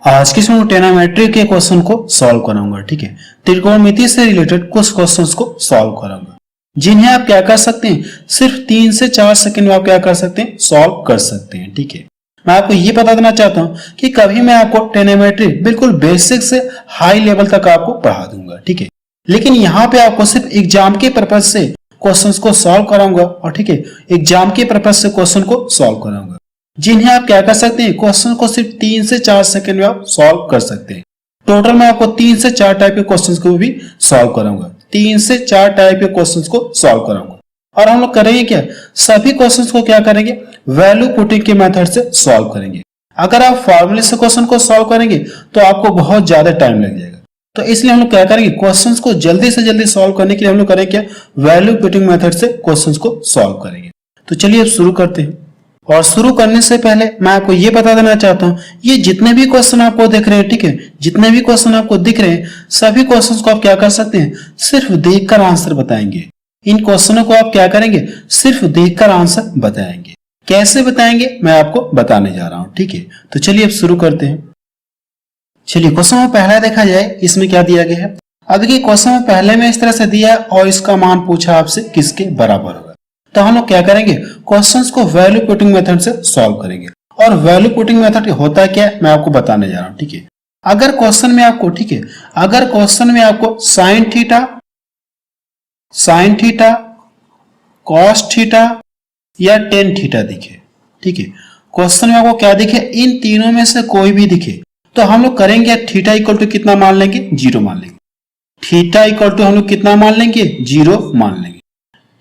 आज की इसमें ट्रिग्नोमेट्री के क्वेश्चन को सॉल्व कराऊंगा। ठीक है, त्रिकोणमिति से रिलेटेड कुछ क्वेश्चंस को सॉल्व कराऊंगा जिन्हें आप क्या कर सकते हैं, सिर्फ 3 से 4 सेकंड में आप क्या कर सकते हैं, सॉल्व कर सकते हैं। ठीक है, मैं आपको ये बता देना चाहता हूं कि कभी मैं आपको ट्रिग्नोमेट्री बिल्कुल बेसिक से हाई लेवल तक आपको पढ़ा दूंगा। ठीक है, लेकिन यहाँ पे आपको सिर्फ एग्जाम के पर्पज से क्वेश्चंस को सॉल्व कराऊंगा और ठीक है, एग्जाम के पर्पज से क्वेश्चन को सॉल्व कराऊंगा जिन्हें आप क्या कर सकते हैं, क्वेश्चन को सिर्फ 3 से 4 सेकंड में आप सॉल्व कर सकते हैं। टोटल मैं आपको 3 से 4 टाइप के क्वेश्चंस को भी सॉल्व कराऊंगा, 3 से 4 टाइप के क्वेश्चंस को सॉल्व कराऊंगा। और हम लोग करेंगे क्या, सभी क्वेश्चंस को क्या करेंगे, वैल्यू पुटिंग के मेथड से सॉल्व करेंगे। अगर आप फॉर्मूले से क्वेश्चन को सॉल्व करेंगे तो आपको बहुत ज्यादा टाइम लग जाएगा, तो इसलिए हम लोग क्या करेंगे, क्वेश्चंस को जल्दी से जल्दी सॉल्व करने के लिए हम लोग करेंगे क्या, वैल्यू पुटिंग मेथड से क्वेश्चंस को सॉल्व करेंगे। तो चलिए अब शुरू करते हैं। और शुरू करने से पहले मैं आपको ये बता देना चाहता हूं, ये जितने भी क्वेश्चन आपको दिख रहे हैं, ठीक है, जितने भी क्वेश्चन आपको दिख रहे हैं, सभी क्वेश्चंस को आप क्या कर सकते हैं, सिर्फ देखकर आंसर बताएंगे। इन क्वेश्चनों को आप क्या करेंगे, सिर्फ देखकर आंसर बताएंगे। कैसे बताएंगे मैं आपको बताने जा रहा हूं। ठीक है, तो चलिए अब शुरू करते हैं। चलिए क्वेश्चन में पहला देखा जाए, इसमें क्या दिया गया है। अब देखिए क्वेश्चन में पहले में इस तरह से दिया और इसका मान पूछा आपसे किसके बराबर होगा। तो हम लोग क्या करेंगे, क्वेश्चंस को वैल्यू पुटिंग मेथड से सॉल्व करेंगे। और वैल्यू पुटिंग मेथड होता क्या है मैं आपको बताने जा रहा हूं। ठीक है, अगर क्वेश्चन में आपको, ठीक है, अगर क्वेश्चन में आपको साइन थीटा, कॉस थीटा या टेन थीटा दिखे, ठीक है, क्वेश्चन में आपको क्या दिखे, इन तीनों में से कोई भी दिखे, तो हम लोग करेंगे थीटा इक्वल टू कितना मान लेंगे, 0 मान लेंगे। थीटा इक्वल टू हम लोग कितना मान लेंगे, 0 मान लेंगे।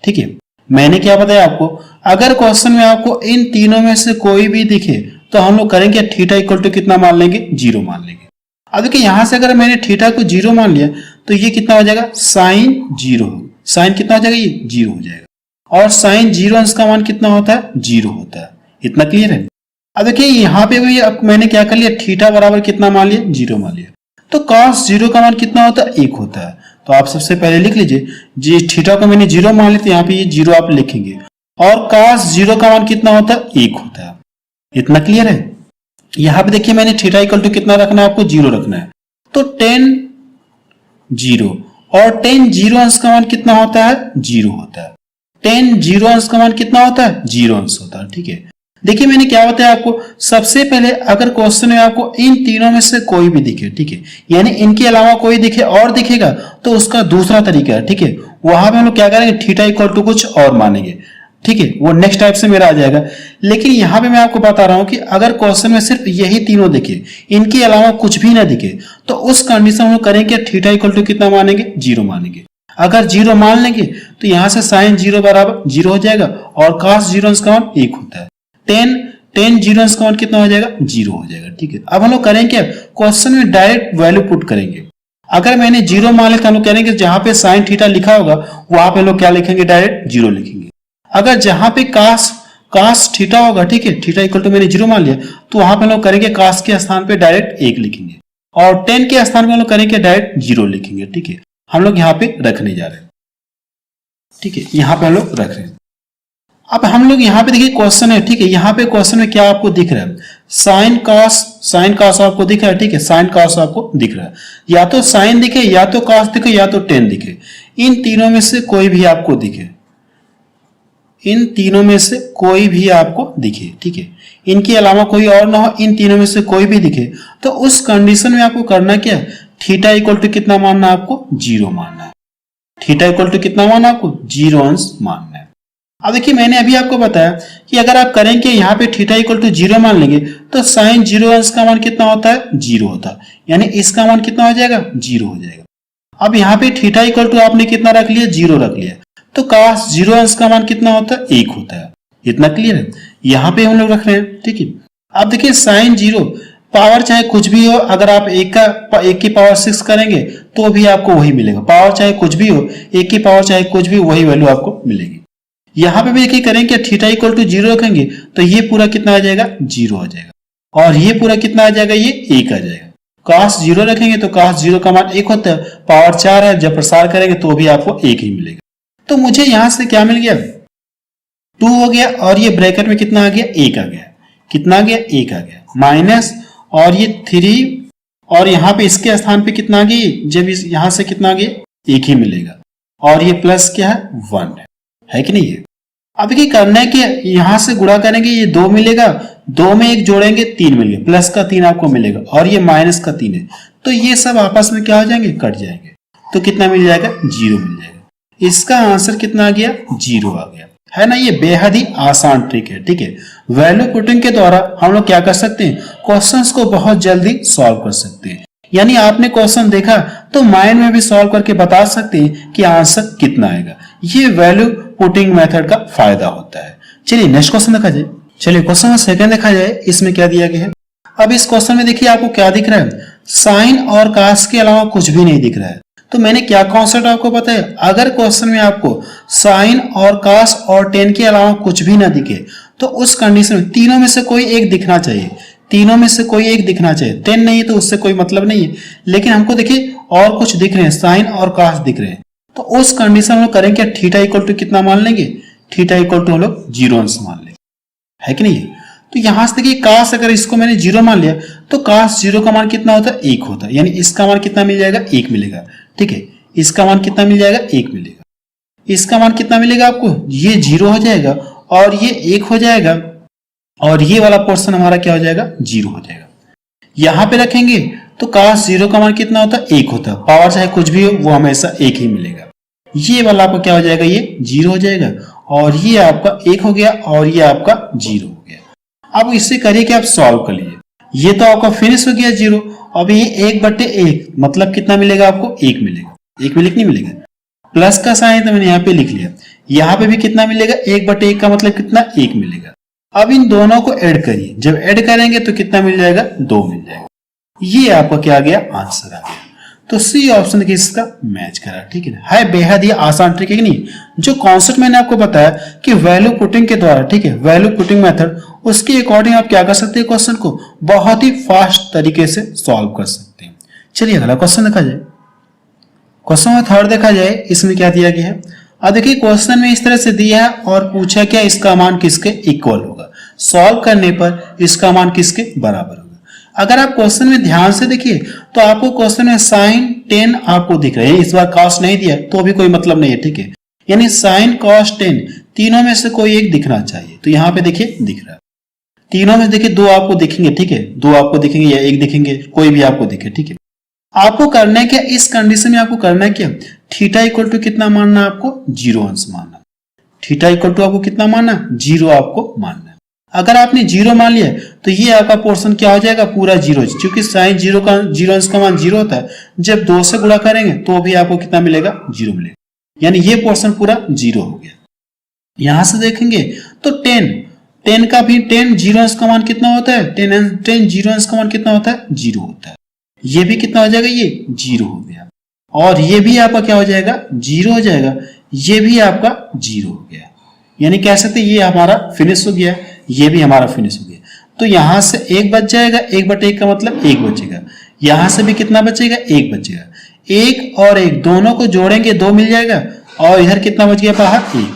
ठीक है, मैंने क्या बताया आपको, अगर क्वेश्चन में आपको इन तीनों में से कोई भी दिखे तो हम लोग करेंगे थीटा इक्वल टू कितना मान लेंगे, 0 मान लेंगे। अब देखिए यहां से अगर मैंने थीटा को 0 मान लिया तो ये कितना हो जाएगा, साइन 0। साइन कितना हो जाएगा, ये 0 हो जाएगा। और साइन 0 अंश का मान कितना होता है, 0 होता है। इतना क्लियर है। अब देखिए यहाँ पे भी अब मैंने क्या कर लिया, थीटा बराबर कितना मान लिया, 0 मान लिया। तो cos 0 का मान कितना होता है, 1 होता है। तो आप सबसे पहले लिख लीजिए, जी थीटा को मैंने 0 मान लिया तो यहाँ पे ये 0 आप लिखेंगे। और cos 0 का मान कितना होता है, 1 होता है। इतना क्लियर है। यहाँ पे देखिए मैंने थीटा इक्वल टू कितना रखना है, आपको 0 रखना है। तो tan 0 और tan 0 अंश का मान कितना होता है, 0 होता है। tan 0 अंश का मान कितना होता है, 0 अंश होता है। ठीक है, देखिए मैंने क्या बताया आपको, सबसे पहले अगर क्वेश्चन में आपको इन तीनों में से कोई भी दिखे, ठीक है, यानी इनके अलावा कोई दिखे और दिखेगा तो उसका दूसरा तरीका है। ठीक है, वहां पे हम लोग क्या करेंगे, थीटा इक्वल टू कुछ और मानेंगे। ठीक है, वो नेक्स्ट टाइप से मेरा आ जाएगा। लेकिन यहाँ पे मैं आपको बता रहा हूं कि अगर क्वेश्चन में सिर्फ यही तीनों दिखे, इनके अलावा कुछ भी ना दिखे, तो उस कंडीशन में करेंगे थीटा इक्वल टू कितना मानेंगे, 0 मानेंगे। अगर 0 मान लेंगे तो यहां से साइन 0 बराबर 0 हो जाएगा और cos 0 अंश का मान 1 होता है। tan 0 अंश का मान कितना हो जाएगा, 0 हो जाएगा। ठीक है, अब हम लोग करेंगे क्वेश्चन में डायरेक्ट वैल्यू पुट करेंगे। अगर मैंने 0 मान लिया तो हम लोग करेंगे जहां पे साइन थीटा लिखा होगा वहां पे लोग क्या लिखेंगे, डायरेक्ट 0 लिखेंगे। अगर जहां पे cos थीटा होगा, ठीक है, थीटा इक्वल टू मैंने 0 मान लिया तो वहां पे लोग करेंगे cos के स्थान पे डायरेक्ट 1 लिखेंगे और tan के स्थान पे हम लोग करेंगे डायरेक्ट 0 लिखेंगे। ठीक है, हम लोग यहाँ पे रखने जा रहे हैं। ठीक है, यहाँ पे हम लोग रख रहे हैं। अब हम लोग यहाँ पे देखिए क्वेश्चन है, ठीक है, यहाँ पे क्वेश्चन में क्या आपको दिख रहा है, साइन कॉस आपको दिख रहा है। ठीक है, साइन कॉस आपको दिख रहा है, या तो साइन दिखे, या तो कॉस दिखे, या तो टेन दिखे। इन तीनों में से कोई भी आपको दिखे, इन तीनों में से कोई भी आपको दिखे, ठीक है, इनके अलावा कोई और ना हो, इन तीनों में से कोई भी दिखे, तो उस कंडीशन में आपको करना क्या है, थीटा इक्वल टू कितना मानना है, आपको 0 मानना है। थीटा इक्वल टू कितना मानना है, आपको 0 अंश मानना है। अब देखिए मैंने अभी आपको बताया कि अगर आप करेंगे यहाँ पे थीटा इक्वल टू 0 मान लेंगे तो साइन 0 अंश का मान कितना होता है, 0 होता है, यानी इसका मान कितना हो जाएगा, 0 हो जाएगा। अब यहाँ पे थीटा इक्वल टू आपने कितना रख लिया, 0 रख लिया, तो cos 0 अंश का मान कितना होता है, 1 होता है। इतना क्लियर है। यहाँ पे हम लोग रख रहे हैं। ठीक है, अब देखिए साइन 0 पावर चाहे कुछ भी हो, अगर आप 1 की पावर 6 करेंगे तो भी आपको वही मिलेगा। पावर चाहे कुछ भी हो, 1 की पावर चाहे कुछ भी, वही वैल्यू आपको मिलेगी। यहाँ पे भी देखिए करेंगे थीटा इक्वल टू 0 रखेंगे तो ये पूरा कितना आ जाएगा, 0 आ जाएगा। और ये पूरा कितना आ जाएगा, ये 1 आ जाएगा। cos 0 रखेंगे तो cos 0 का मान 1 होता है, पावर 4 है, जब प्रसार करेंगे तो भी आपको 1 ही मिलेगा। तो मुझे यहां से क्या मिल गया, 2 हो गया, और ये ब्रैकेट में कितना आ गया, 1 आ गया। कितना आ गया, 1 आ गया, माइनस, और ये 3 और यहाँ पे इसके स्थान पे कितना आ गया, जब इस यहाँ से कितना आ गया 1 ही मिलेगा और ये प्लस क्या है 1 है कि नहीं है। अब ये करना है कि यहां से गुणा करेंगे ये 2 मिलेगा, 2 में 1 जोड़ेंगे 3 मिल गया, प्लस का 3 आपको मिलेगा और ये माइनस का 3 है, तो ये सब आपस में क्या हो जाएंगे, कट जाएंगे, तो कितना मिल जाएगा 0 मिल जाएगा। इसका आंसर कितना आ गया 0 आ गया, है ना। ये बेहद ही आसान ट्रिक है, ठीक है। वैल्यू पुटिंग के द्वारा हम लोग क्या कर सकते हैं, क्वेश्चंस को बहुत जल्दी सॉल्व कर सकते हैं। यानी आपने क्वेश्चन देखा तो माइंड में भी सॉल्व करके बता सकते हैं कि आंसर कितना आएगा। ये वैल्यू पुटिंग मेथड का फायदा होता है। चलिए नेक्स्ट क्वेश्चन देखा जाए। चलिए क्वेश्चन नंबर 2 देखा जाए, इसमें क्या दिया गया है। अब इस क्वेश्चन में देखिए आपको क्या दिख रहा है, साइन और कास के अलावा कुछ भी नहीं दिख रहा है। तो मैंने क्या कॉन्सेप्ट आपको पता है, अगर क्वेश्चन में आपको साइन और कास और टेन के अलावा कुछ भी ना दिखे तो उस कंडीशन में तीनों में से कोई एक दिखना चाहिए, तीनों में से कोई एक दिखना चाहिए। 10 नहीं तो उससे कोई मतलब नहीं है, लेकिन हमको देखिए और कुछ दिख रहे हैं, साइन और कास दिख रहे हैं, तो उस कंडीशन में करेंगे क्या, थीटा इक्वल टू कितना मान लेंगे, थीटा इक्वल टू हम लोग 0 अंश मान लेंगे, है कि नहीं। तो यहां से देखिए कास अगर इसको मैंने 0 मान लिया तो कास 0 का मान कितना होता है 1 होता है, यानी इसका मान कितना मिल जाएगा 1 मिलेगा, ठीक है। इसका मान कितना मिल जाएगा 1 मिलेगा, इसका मान कितना मिलेगा आपको, ये 0 हो जाएगा और ये 1 हो जाएगा और ये वाला पोर्शन हमारा क्या हो जाएगा 0 हो जाएगा। यहां पे रखेंगे तो काश 0 का मान कितना होता है 1 होता है, पावर चाहे कुछ भी हो वो हमेशा 1 ही मिलेगा। ये वाला आपका क्या हो जाएगा, ये 0 हो जाएगा और ये आपका 1 हो गया और ये आपका 0 हो गया। अब इससे करिए कि आप सॉल्व कर लीजिए, ये तो आपका फिनिश हो गया 0। अब ये 1/1 मतलब कितना मिलेगा आपको 1 मिलेगा, 1 मिलेगा नहीं मिलेगा, प्लस का साइन तो मैंने यहाँ पे लिख लिया, यहाँ पे भी कितना मिलेगा 1/1 का मतलब कितना 1 मिलेगा। अब इन दोनों को ऐड करिए, जब ऐड करेंगे तो कितना मिल जाएगा 2 मिल जाएगा। ये आपका क्या आ गया, आंसर आ गया। तो सी ऑप्शन के इसका मैच करा, ठीक है बेहद ही आसान ट्रिक है कि नहीं। जो कॉन्सेप्ट मैंने आपको बताया कि वैल्यू पुटिंग के द्वारा, ठीक है, वैल्यू पुटिंग मेथड, उसके अकॉर्डिंग आप क्या कर सकते हैं, क्वेश्चन को बहुत ही फास्ट तरीके से सॉल्व कर सकते हैं। चलिए अगला क्वेश्चन देखा जाए। क्वेश्चन नंबर 3 देखा जाए, इसमें क्या दिया गया है। अब देखिए क्वेश्चन में इस तरह से दिया है और पूछा क्या इसका मान किसके इक्वल होगा, सॉल्व करने पर इसका मान किसके बराबर होगा। अगर आप क्वेश्चन में ध्यान से देखिए तो आपको क्वेश्चन में साइन 10 आपको दिख रहा है, इस बार कॉस नहीं दिया तो भी कोई मतलब नहीं है, ठीक है। यानी साइन कॉस 10 तीनों में से कोई एक दिखना चाहिए, तो यहाँ पे देखिए दिख रहा है, तीनों में देखिए 2 आपको दिखेंगे, ठीक है, 2 आपको दिखेंगे या 1 दिखेंगे, कोई भी आपको दिखे, ठीक है। आपको करना है क्या, इस कंडीशन में आपको करना है क्या, थीटा इक्वल टू कितना मानना, आपको 0 अंश मानना। थीटा इक्वल टू आपको कितना मानना, 0 आपको मानना है। अगर आपने 0 मान लिया तो ये आपका पोर्शन क्या हो जाएगा, पूरा 0, क्योंकि साइन 0 अंश का मान 0 होता है। जब 2 से गुणा करेंगे तो भी आपको कितना मिलेगा, 0 मिलेगा, यानी ये पोर्शन पूरा 0 हो गया। यहां से देखेंगे तो 10 का भी 10 0 अंश का मान कितना होता है, 10 0 अंश का मान कितना होता है 0 होता है। ये भी कितना हो जाएगा, ये 0 हो गया और ये भी आपका क्या हो जाएगा 0 हो जाएगा, ये भी आपका 0 हो गया। यानी कह सकते ये हमारा फिनिश हो गया, ये भी हमारा फिनिश हो गया। तो यहां से 1 बच जाएगा, 1/1 का मतलब 1 बचेगा, यहां से भी कितना बचेगा 1 बचेगा, 1 और 1 दोनों को जोड़ेंगे 2 मिल जाएगा और इधर कितना बच गया बाहर 1,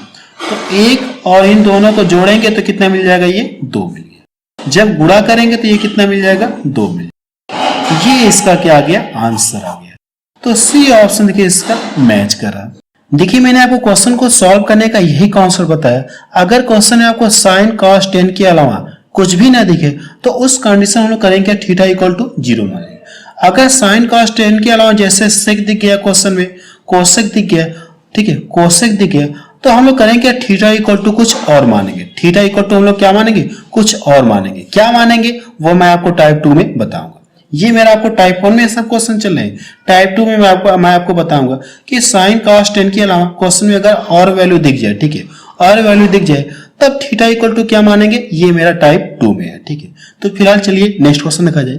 तो 1 और इन दोनों को जोड़ेंगे तो कितना मिल जाएगा, ये 2 मिल गया। जब गुणा करेंगे तो ये कितना मिल जाएगा 2 मिल जाएगा। ये इसका क्या आ गया, आंसर आ गया। तो सी ऑप्शन देखिए इसका मैच करा। देखिए मैंने आपको क्वेश्चन को सॉल्व करने का यही कॉन्सेप्ट बताया। अगर क्वेश्चन में आपको साइन कॉस 10 के अलावा कुछ भी ना दिखे तो उस कंडीशन हम लोग करेंगे थीटा इक्वल टू 0 मानेंगे। अगर साइन कॉस 10 के अलावा जैसे सेक दिख गया क्वेश्चन में, कोसेक दिख गया, ठीक है, कोसेक दिख गया, तो हम लोग करेंगे थीटा इक्वल टू कुछ और मानेंगे। थीटा इक्वल टू हम लोग क्या मानेंगे, कुछ और मानेंगे। क्या मानेंगे वो मैं आपको टाइप 2 में बताऊंगा। ये मेरा आपको टाइप 1 में सब क्वेश्चन चल रहे हैं, टाइप 2 में मैं आपको बताऊंगा कि साइन कॉस 10 के अलावा क्वेश्चन में अगर और वैल्यू दिख जाए, ठीक है, और वैल्यू दिख जाए तब थीटा इक्वल टू क्या मानेंगे, ये मेरा टाइप 2 में है, ठीक है। तो फिलहाल चलिए नेक्स्ट क्वेश्चन देखा जाए।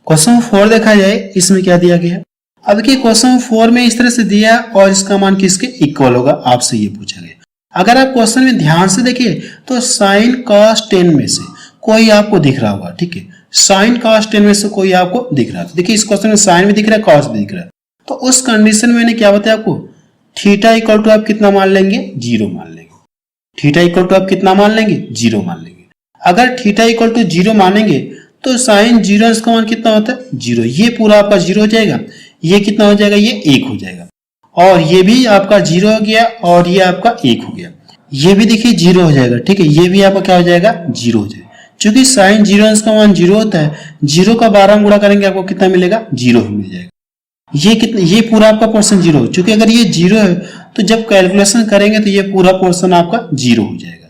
क्वेश्चन 4 देखा जाए, इसमें क्या दिया गया है। अब देखिए क्वेश्चन 4 में इस तरह से दिया और इसका मान किसके इक्वल होगा, आपसे ये पूछा गया। अगर आप क्वेश्चन में ध्यान से देखिए तो साइन कॉस 10 में से कोई आपको दिख रहा होगा, ठीक है, साइन कॉस 10 में से कोई आपको दिख रहा है। देखिए इस क्वेश्चन में साइन भी दिख रहा है, कॉस भी दिख रहा है, तो उस कंडीशन में मैंने क्या बताया आपको, थीटा इक्वल टू आप कितना मान लेंगे, 0 मान लेंगे। थीटा इक्वल टू आप कितना मान लेंगे, 0 मान लेंगे। अगर थीटा इक्वल टू 0 मानेंगे तो साइन जीरो का मान कितना होता है 0। ये पूरा आपका 0 हो जाएगा, ये कितना हो जाएगा ये 1 हो जाएगा, और ये भी आपका 0 हो गया और ये आपका 1 हो गया। ये भी देखिए 0 हो जाएगा, ठीक है, ये भी आपका क्या हो जाएगा 0 हो जाएगा। चूंकि साइन जीरो का मान 0 होता है, 0 का 12 में गुणा करेंगे आपको कितना मिलेगा 0 ही मिल जाएगा। ये कितना, ये पूरा आपका पोर्शन 0 हो, चूंकि अगर ये 0 है तो जब कैलकुलेशन करेंगे तो ये पूरा पोर्शन आपका 0 हो जाएगा।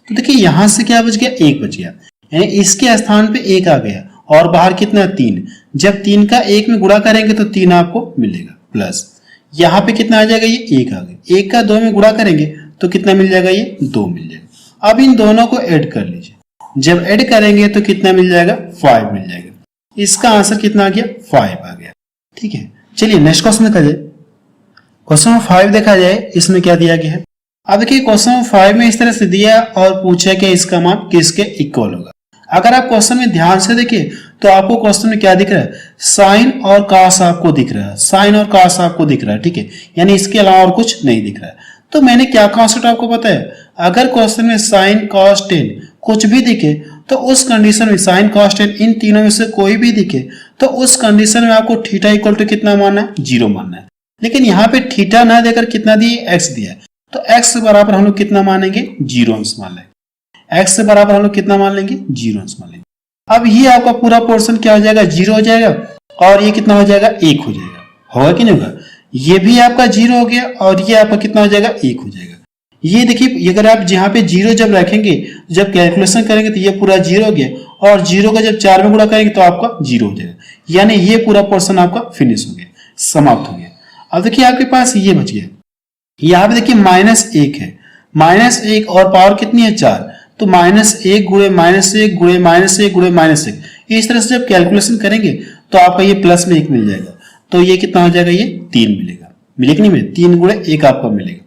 तो देखिए यहां से क्या बच गया 1 बच गया, यानी इसके स्थान पे 1 आ गया, और बाहर कितना 3। जब 3 का 1 में गुणा करेंगे तो 3 आपको मिलेगा, प्लस यहाँ पे कितना आ जाएगा ये 1 आ गया, 1 का 2 में गुणा करेंगे तो कितना मिल जाएगा ये 2 मिल जाएगा। अब इन दोनों को ऐड कर लीजिए, जब ऐड करेंगे तो कितना मिल जाएगा 5 मिल जाएगा। इसका आंसर कितना आ गया 5 आ गया, ठीक है। चलिए नेक्स्ट क्वेश्चन देखा जाए। क्वेश्चन नंबर 5 देखा जाए, इसमें क्या दिया गया है। अब देखिए क्वेश्चन नंबर 5 में इस तरह से दिया और पूछा कि इसका मान किसके इक्वल होगा। अगर आप क्वेश्चन में ध्यान से देखिए तो आपको क्वेश्चन में क्या दिख रहा है, साइन और कास आपको दिख रहा है, साइन और कास आपको दिख रहा है, ठीक है, यानी इसके अलावा और कुछ नहीं दिख रहा है। तो मैंने क्या कॉन्सेप्ट आपको पता है, अगर क्वेश्चन में साइन कॉस टेन कुछ भी दिखे तो उस कंडीशन में साइन कॉस टेन इन तीनों में से कोई भी दिखे तो उस कंडीशन में आपको थीटा इक्वल टू कितना मानना है 0 मानना है। लेकिन यहाँ पे थीटा ना देकर कितना दिए x दिया है, तो x से बराबर हम लोग कितना मानेंगे 0 अंश मान लेंगे, x से बराबर हम लोग कितना मान लेंगे 0 अंश मान लेंगे। अब ये आपका पूरा पोर्शन क्या हो जाएगा 0 हो जाएगा, और ये कितना हो जाएगा 1 हो जाएगा, होगा कि नहीं होगा। ये भी आपका 0 हो गया और ये आपका कितना हो जाएगा 1 हो जाएगा। ये देखिए अगर आप यहाँ पे 0 जब रखेंगे जब कैलकुलेशन करेंगे तो ये पूरा 0 हो गया, और 0 का जब 4 में गुणा करेंगे तो आपका 0 हो जाएगा, यानी ये पूरा पोर्शन आपका फिनिश हो गया, समाप्त हो गया। अब देखिए आपके पास ये बच गया, यहाँ पे देखिए -1 है, -1 और पावर कितनी है 4, तो -1 गुणे -1 गुणे -1 गुणे -1, इस तरह से जब कैलकुलेशन करेंगे तो आपका ये प्लस में 1 मिल जाएगा, तो ये कितना हो जाएगा ये 3 मिलेगा, मिलेगा कि नहीं मिलेगा, 3 गुणे 1 आपको मिलेगा।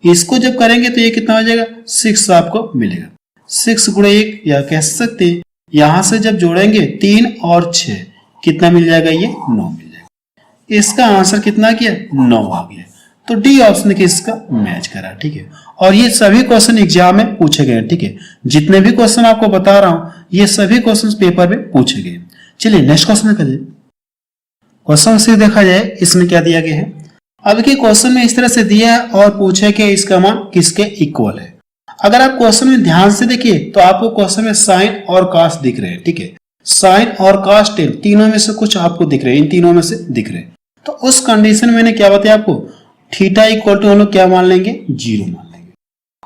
इसको जब करेंगे तो ये कितना हो जाएगा 6 आपको मिलेगा, 6 गुणे 1, या कह सकते हैं यहां से जब जोड़ेंगे 3 और 6 कितना मिल जाएगा ये 9 मिल जाएगा। इसका आंसर कितना किया 9 आ गया, तो डी ऑप्शन देखिए इसका मैच करा, ठीक है। और ये सभी क्वेश्चन एग्जाम में पूछे गए, ठीक है, जितने भी क्वेश्चन आपको बता रहा हूं ये सभी क्वेश्चन पेपर में पूछे गए। चलिए नेक्स्ट क्वेश्चन देखा जाए। क्वेश्चन से देखा जाए इसमें क्या दिया गया है। अब देखिए क्वेश्चन में इस तरह से दिया है और पूछे कि इसका मान किसके इक्वल है। अगर आप क्वेश्चन में ध्यान से देखिए तो आपको क्वेश्चन में साइन और कॉस दिख रहे हैं, ठीक है, साइन और कॉस टेन तीनों में से कुछ आपको दिख रहे हैं, इन तीनों में से दिख रहे हैं। तो उस कंडीशन में मैंने क्या बताया आपको, थीटा इक्वल टू हम लोग क्या मान लेंगे 0 मान लेंगे,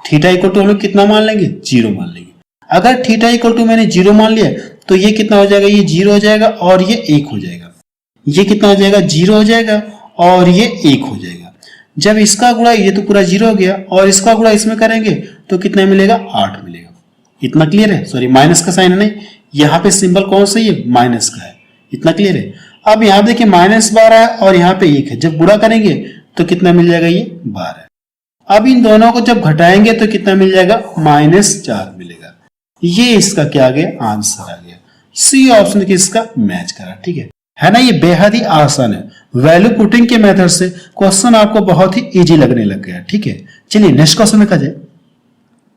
थीटा इक्वल टू हम लोग कितना मान लेंगे 0 मान लेंगे। अगर थीटा इक्वल टू मैंने 0 मान लिया तो ये कितना हो जाएगा, ये 0 हो जाएगा और ये 1 हो जाएगा, ये कितना हो जाएगा 0 हो जाएगा और ये 1 हो जाएगा। जब इसका गुणा, ये तो पूरा 0 हो गया, और इसका गुणा इसमें करेंगे तो कितना मिलेगा 8 मिलेगा। इतना क्लियर है, सॉरी माइनस का साइन है नहीं, यहाँ पे सिंबल कौन सा है माइनस का है, इतना क्लियर है। अब यहाँ देखिए -12 है और यहाँ पे 1 है, जब गुणा करेंगे तो कितना मिल जाएगा ये 12। अब इन दोनों को जब घटाएंगे तो कितना मिल जाएगा -4 मिलेगा। ये इसका क्या आ गया आंसर आ गया, सी ऑप्शन किसका मैच करा, ठीक है ना। ये बेहद ही आसान है, वैल्यू पुटिंग के मेथड से क्वेश्चन आपको बहुत ही इजी लगने लग गया, ठीक है। चलिए नेक्स्ट क्वेश्चन देखा जाए।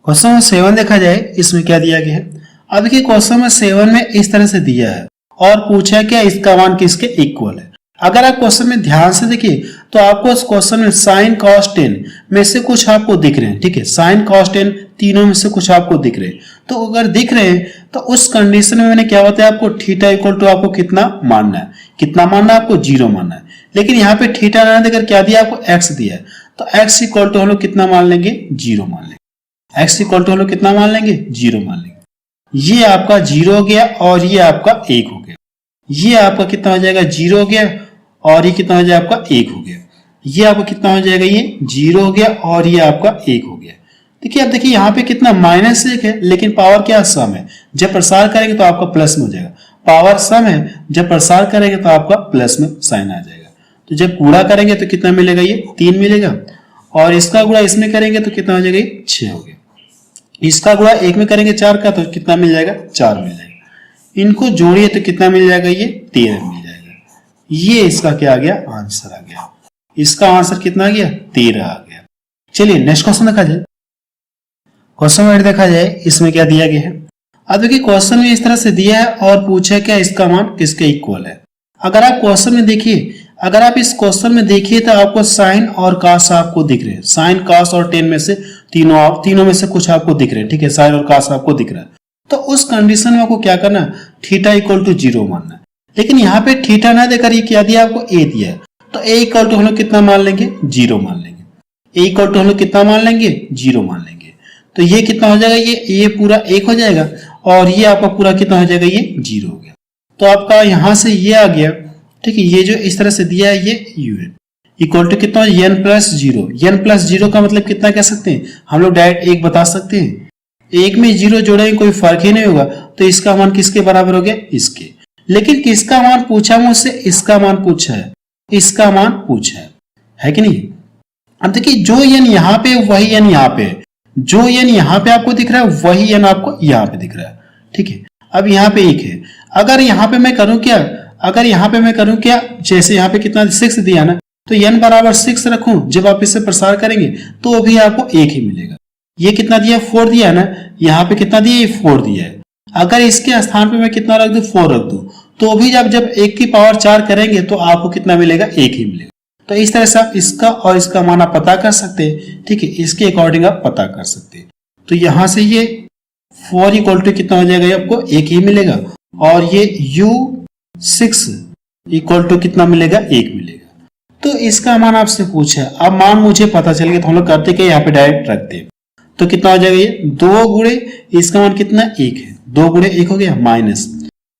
क्वेश्चन नंबर 7 देखा जाए, इसमें क्या दिया गया है। अब देखिए क्वेश्चन नंबर 7 में इस तरह से दिया है और पूछा है क्या इसका मान किसके इक्वल है। अगर आप क्वेश्चन में ध्यान से देखिए तो आपको इस क्वेश्चन में साइन कॉस 10 में से कुछ आपको दिख रहे हैं, ठीक है, साइन कॉस 10 तीनों में से कुछ आपको दिख रहे हैं। तो अगर दिख रहे हैं तो उस कंडीशन में मैंने क्या बताया आपको, थीटा इक्वल टू आपको कितना मानना है, कितना मानना है आपको 0 मानना है। लेकिन यहाँ पे थीटा ना देकर क्या दिया आपको x दिया है, तो x इक्वल टू हम लोग कितना मान लेंगे 0 मान लेंगे, x इक्वल टू हम लोग कितना मान लेंगे 0 मान लेंगे। ये आपका 0 हो गया और ये आपका 1 हो गया, ये आपका कितना हो जाएगा 0 हो गया और ये कितना हो जाएगा आपका 1 हो गया। ये आपका कितना हो जाएगा ये 0 हो गया और ये आपका 1 हो गया। देखिए अब देखिए यहाँ पे कितना -1 है, लेकिन पावर क्या सम है, जब प्रसार करेंगे तो आपका प्लस में हो जाएगा। पावर सम है, जब प्रसार करेंगे तो आपका प्लस में साइन आ जाएगा। तो जब गुणा करेंगे तो कितना मिलेगा ये 3 मिलेगा, और इसका गुणा इसमें करेंगे तो कितना हो जाएगा ये 6 हो गया। इसका गुणा 1 में करेंगे 4 का तो कितना मिल जाएगा 4 मिल जाएगा। इनको जोड़िए तो कितना मिल जाएगा ये 13 मिल जाएगा। ये इसका क्या आ गया आंसर आ गया। इसका आंसर कितना आ गया 13 आ गया। चलिए नेक्स्ट क्वेश्चन देखा जाए। क्वेश्चन 8 देखा जाए, इसमें क्या दिया गया है। अब देखिए क्वेश्चन में इस तरह से दिया है और पूछा क्या इसका मान किसके इक्वल है। अगर आप क्वेश्चन में देखिए, अगर आप इस क्वेश्चन में देखिए तो आपको साइन और कास आपको दिख रहे हैं, साइन कास और टेन में से तीनों में से कुछ आपको दिख रहे हैं, ठीक है, साइन और कास आपको दिख रहा है। तो उस कंडीशन में आपको क्या करना है, थीटा इक्वल टू 0 मानना है। लेकिन यहाँ पे थीटा ना देकर ये क्या दिया आपको, ए दिया है, तो ए इक्वल टू हम लोग कितना मान लेंगे, 0 मान लेंगे। ए इक्वल टू हम लोग कितना मान लेंगे, 0 मान लेंगे। तो ये कितना हो जाएगा, ये पूरा 1 हो जाएगा और ये आपका पूरा कितना हो जाएगा, ये 0 हो गया। तो आपका यहां से ये आ गया, ठीक है। ये जो इस तरह से दिया है ये यू है इक्वल टू कितना, n प्लस 0। n प्लस 0 का मतलब कितना कह सकते हैं हम लोग, डायरेक्ट 1 बता सकते हैं। 1 में 0 जोड़ेंगे कोई फर्क ही नहीं होगा, तो इसका मान किसके बराबर हो गया, इसके। लेकिन किसका मान पूछा मुझसे, इसका मान पूछा है, इसका मान पूछा है कि नहीं। अब देखिए जो n यहाँ पे वही n यहाँ पे, जो n यहाँ पे आपको दिख रहा है वही n आपको यहाँ पे दिख रहा है, ठीक है। अब यहाँ पे 1 है, अगर यहाँ पे मैं करूं क्या, अगर यहाँ पे मैं करूं क्या, जैसे यहाँ पे कितना 6 दिया ना, तो n बराबर 6 रखूं, जब आप इससे प्रसार करेंगे तो भी आपको 1 ही मिलेगा। ये कितना दिया, 4 दिया ना, यहाँ पे कितना दिया, ये 4 दिया है। अगर इसके स्थान पे मैं कितना रख दूं, 4 रख दूं, तो भी जब 1 की पावर 4 करेंगे तो आपको कितना मिलेगा, 1 ही मिलेगा। तो इस तरह से आप इसका और इसका मान आप पता कर सकते हैं, ठीक है, इसके अकॉर्डिंग आप पता कर सकते हैं। तो यहां से ये 4 इक्वल टू कितना हो जाएगा, ये आपको 1 ही मिलेगा, और ये u6 इक्वल टू कितना मिलेगा, 1 मिलेगा। तो इसका मान आपसे पूछा है, अब मान मुझे पता चल गया तो हम लोग करते क्या, यहाँ पे डायरेक्ट रखते हैं। तो कितना हो जाएगा, ये 2 गुणे इसका मान कितना, 1 है, 2 गुणे 1 हो गया, माइनस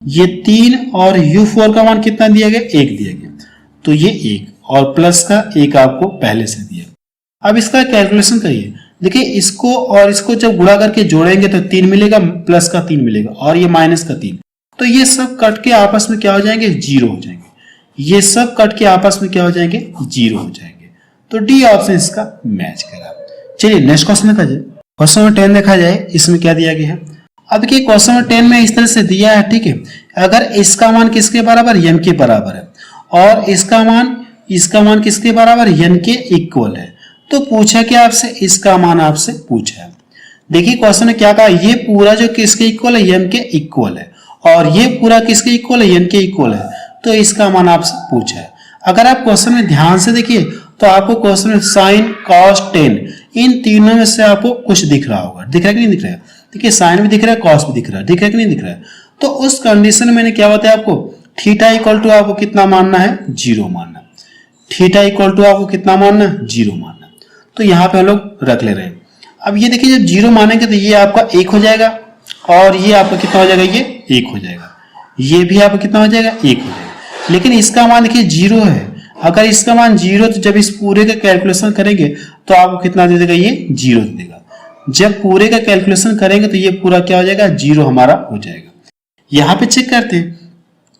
ये 3 और u4 का मान कितना दिया गया, 1 दिया गया, तो ये 1 और प्लस का 1 आपको पहले से दिया। अब इसका कैलकुलेशन करिए, देखिए इसको और इसको जब गुणा करके जोड़ेंगे तो 3 मिलेगा, प्लस का 3 मिलेगा और ये माइनस का 3, तो ये सब कट के आपस में क्या हो जाएंगे, 0 हो जाएंगे। ये सब कट के आपस में क्या हो जाएंगे, 0 हो जाएंगे। तो डी ऑप्शन इसका मैच करा। चलिए नेक्स्ट क्वेश्चन देखा जाए। क्वेश्चन नंबर 10 देखा जाए, इसमें क्या दिया गया है। अब देखिए क्वेश्चन नंबर 10 में इस तरह से दिया है, ठीक है, अगर इसका मान किसके बराबर, n के बराबर है, और इसका मान किसके बराबर, n के इक्वल है, तो पूछा क्या आपसे, इसका मान आपसे पूछा है। देखिए क्वेश्चन ने क्या कहा, ये पूरा जो किसके इक्वल है, n के इक्वल है, और ये पूरा किसके इक्वल है, n के इक्वल है, तो इसका मान आपसे पूछा है। अगर आप क्वेश्चन में ध्यान से देखिए तो आपको क्वेश्चन में साइन कॉस टेन इन तीनों में से आपको कुछ दिख रहा होगा, दिख रहा है कि नहीं दिख रहा है। देखिए साइन भी दिख रहा है, कॉस भी दिख रहा है, दिख रहा है कि नहीं दिख रहा है। तो उस कंडीशन में मैंने क्या बताया आपको, थीटा इक्वल टू आपको कितना मानना है, 0 मानना। थीटा इक्वल टू आपको कितना मानना है, 0 मानना। तो यहाँ पे हम लोग रख ले रहे हैं। अब ये देखिए जब 0 मानेंगे तो ये आपका 1 हो जाएगा, और ये आपका कितना हो जाएगा, ये 1 हो जाएगा, ये भी आपका कितना हो जाएगा, 1 हो जाएगा। लेकिन इसका मान देखिए 0 है, अगर इसका मान 0 तो जब इस पूरे का कैलकुलेशन करेंगे तो आपको कितना दे देगा, ये 0 दे देगा। जब पूरे का कैलकुलेशन करेंगे तो ये पूरा क्या हो जाएगा, 0 हमारा हो जाएगा। यहाँ पे चेक करते हैं,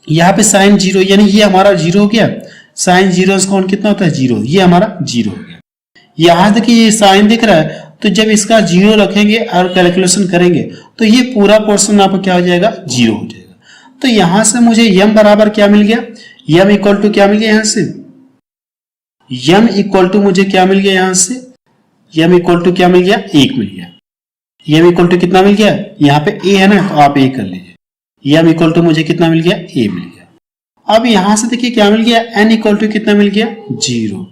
यहाँ पे साइन 0 यानी ये हमारा 0 हो गया, साइन 0 इसका कितना होता है, 0, ये हमारा 0 हो गया। यहाँ देखिए ये साइन दिख रहा है, तो जब इसका 0 रखेंगे और कैलकुलेशन करेंगे तो ये पूरा पोर्शन आपको क्या हो जाएगा, 0 हो जाएगा। तो यहां से मुझे m बराबर क्या मिल गया, m इक्वल टू क्या मिल गया, यहां से m इक्वल टू मुझे क्या मिल गया, यहां से m इक्वल टू क्या मिल गया, 1 मिल गया। m इक्वल टू कितना मिल गया, यहाँ पे a है ना, तो आप a कर लीजिए। m इक्वल टू मुझे कितना मिल गया, a मिल गया। अब यहां से देखिए क्या मिल गया, n इक्वल टू कितना मिल गया, 0।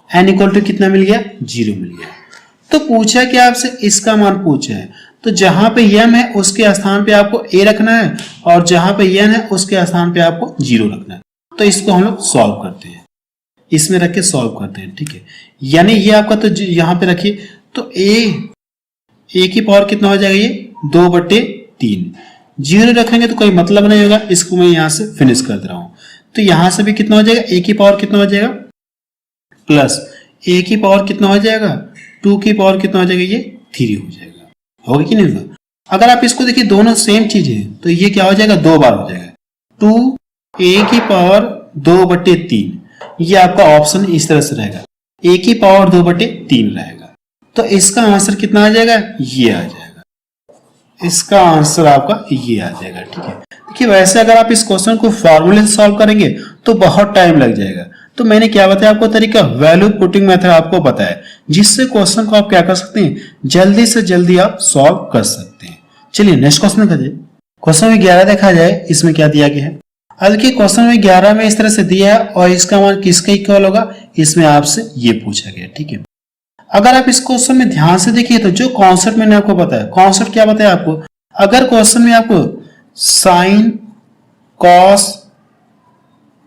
n इक्वल टू कितना मिल गया, 0 मिल गया। तो पूछा क्या आपसे, इसका मान पूछा है, तो जहां पे m है उसके स्थान पे आपको a रखना है, और जहां पे n है उसके स्थान पे आपको 0 रखना है। तो इसको हम लोग सॉल्व करते हैं, इसमें रख के सॉल्व करते हैं, ठीक है। यानी ये आपका तो यहाँ पे रखिए, तो a की पावर कितना हो जाएगा, ये 2/3। 0 रखेंगे तो कोई मतलब नहीं होगा, इसको मैं यहाँ से फिनिश कर दे रहा हूँ। तो यहाँ से भी कितना हो जाएगा, a की पावर कितना हो जाएगा, प्लस a की पावर कितना हो जाएगा, 2 की पावर कितना हो जाएगा, ये 3 हो जाएगा। होगा कि नहीं होगा। अगर आप इसको देखिए दोनों सेम चीज है, तो ये क्या हो जाएगा, 2 बार हो जाएगा, 2a की पावर 2/3। ये आपका ऑप्शन इस तरह से रहेगा, a की पावर 2/3 रहेगा। तो इसका आंसर कितना आ जाएगा, ये आ जाएगा, इसका आंसर आपका ये आ जाएगा, ठीक है। देखिए वैसे अगर आप इस क्वेश्चन को फॉर्मूले से सॉल्व करेंगे तो बहुत टाइम लग जाएगा। तो मैंने क्या बताया आपको तरीका, वैल्यू पुटिंग मेथड आपको बताया, जिससे क्वेश्चन को आप क्या कर सकते हैं, जल्दी से जल्दी आप सॉल्व कर सकते हैं। चलिए नेक्स्ट क्वेश्चन करिए। क्वेश्चन में 11 देखा जाए, इसमें क्या दिया गया है। अब देखिए क्वेश्चन में 11 में इस तरह से दिया है और इसका मान किसके इक्वल होगा, इसमें आपसे ये पूछा गया। ठीक है, अगर आप इस क्वेश्चन में ध्यान से देखिए तो जो कॉन्सेप्ट मैंने आपको बताया, कॉन्सेप्ट क्या बताया आपको, अगर क्वेश्चन में आपको साइन कॉस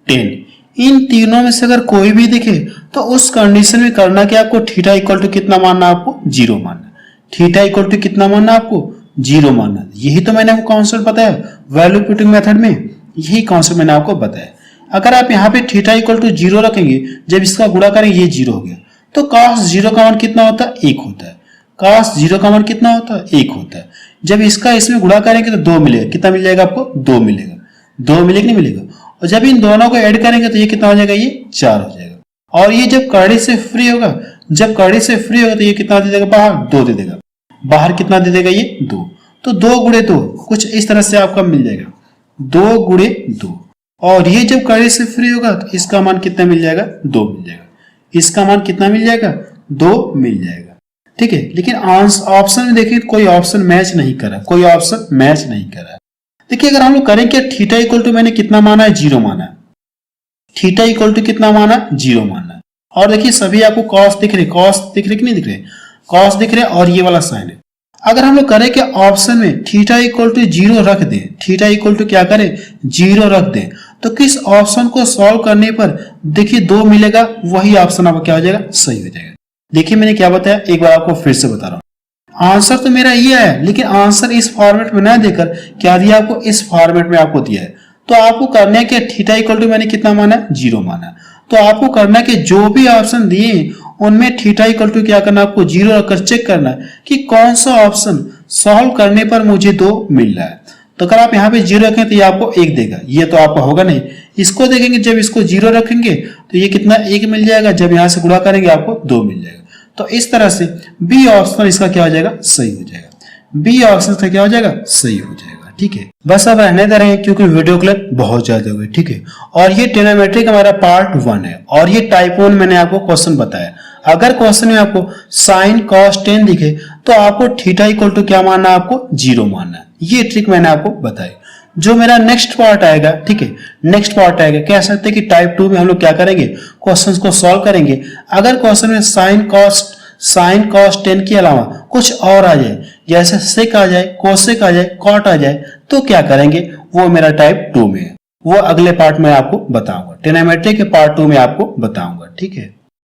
टेन इन तीनों में से अगर कोई भी दिखे तो उस कंडीशन में करना क्या, आपको थीटा इक्वल टू कितना मानना, आपको 0 मानना। थीटा इक्वल टू कितना मानना, आपको 0 मानना। यही तो मैंने आपको कॉन्सेप्ट बताया वैल्यू पुटिंग मेथड में, यही कॉन्सेप्ट मैंने आपको बताया। अगर आप यहाँ पे थीटा इक्वल टू 0 रखेंगे, जब इसका गुणा करेंगे ये 0 हो गया, तो cos 0 का मान कितना होता है, 1 होता है। cos 0 का मान कितना होता है, 1 होता है। जब इसका इसमें गुणा करेंगे तो 2 मिलेगा, कितना मिल जाएगा आपको, 2 मिलेगा। 2 मिलेगा नहीं मिलेगा, और जब इन दोनों को ऐड करेंगे तो ये कितना हो जाएगा, ये 4 हो जाएगा। और ये जब कड़ी से फ्री होगा, जब कड़ी से फ्री होगा तो ये कितना दे देगा, बाहर 2 दे देगा। बाहर कितना दे देगा, ये 2। तो 2 गुणे 2 कुछ इस तरह से आपका मिल जाएगा, 2 गुणे 2। और ये जब कड़ी से फ्री होगा तो इसका मान कितना मिल जाएगा, 2 मिल जाएगा। इसका मान कितना मिल जाएगा, 2 मिल जाएगा। ठीक है, लेकिन ऑप्शन में देखिए कोई ऑप्शन मैच नहीं करा, कोई ऑप्शन मैच नहीं करा। देखिए अगर हम लोग करें क्या, थीटा इक्वल टू मैंने कितना माना है, 0 माना है। थीटा इक्वल टू कितना माना, 0 माना है। और देखिए सभी आपको कॉस दिख रहे, कॉस दिख रहे कि नहीं दिख रहे, कॉस दिख रहे और ये वाला साइन है। अगर हम लोग करें कि ऑप्शन में थीटा इक्वल टू 0 रख दें, थीटा इक्वल टू क्या करें, 0 रख दें, तो किस ऑप्शन को सॉल्व करने पर देखिए 2 मिलेगा, वही ऑप्शन आपका क्या हो जाएगा, सही हो जाएगा। देखिए मैंने क्या बताया, एक बार आपको फिर से बता रहा हूं। आंसर तो मेरा ये है, लेकिन आंसर इस फॉर्मेट में ना देकर क्या दिया आपको, इस फॉर्मेट में आपको दिया है। तो आपको करना है कि थीटा इक्वल टू मैंने कितना माना, 0 माना। तो आपको करना है कि जो भी ऑप्शन दिए उनमें थीटा इक्वल टू क्या करना, आपको 0 रखकर चेक करना है कि कौन सा ऑप्शन सॉल्व करने पर मुझे 2 मिल रहा है। तो अगर आप यहाँ पे 0 रखें तो ये आपको 1 देगा, ये तो आपका होगा नहीं। इसको देखेंगे, जब इसको 0 रखेंगे तो ये कितना, 1 मिल जाएगा। जब यहाँ से गुणा करेंगे आपको 2 मिल जाएगा। तो इस तरह से बी ऑप्शन इसका क्या हो जाएगा, सही हो जाएगा। बी ऑप्शन का क्या हो जाएगा, सही हो जाएगा। ठीक है, बस अब रहने दे रहे हैं क्योंकि वीडियो क्लिप बहुत ज्यादा हुए। ठीक है, और ये ट्रिग्नोमेट्रिक हमारा पार्ट 1 है और ये टाइप 1 मैंने आपको क्वेश्चन बताया। अगर क्वेश्चन में आपको साइन कॉस टेन दिखे तो आपको थीटा इक्वल टू क्या मानना है, आपको 0 मानना है। ये ट्रिक मैंने आपको बताई। जो मेरा नेक्स्ट पार्ट आएगा, ठीक है, नेक्स्ट पार्ट आएगा, कह सकते हैं कि टाइप 2 में हम लोग क्या करेंगे, क्वेश्चंस को सॉल्व करेंगे। अगर क्वेश्चन में साइन कॉस टेन के अलावा कुछ और आ जाए, जैसे सेक आ जाए, कोसेक आ जाए, कॉट आ जाए, तो क्या करेंगे, वो मेरा टाइप 2 में है। वो अगले पार्ट में आपको बताऊंगा, ट्रिग्नोमेट्री के पार्ट 2 में आपको बताऊंगा। ठीक है।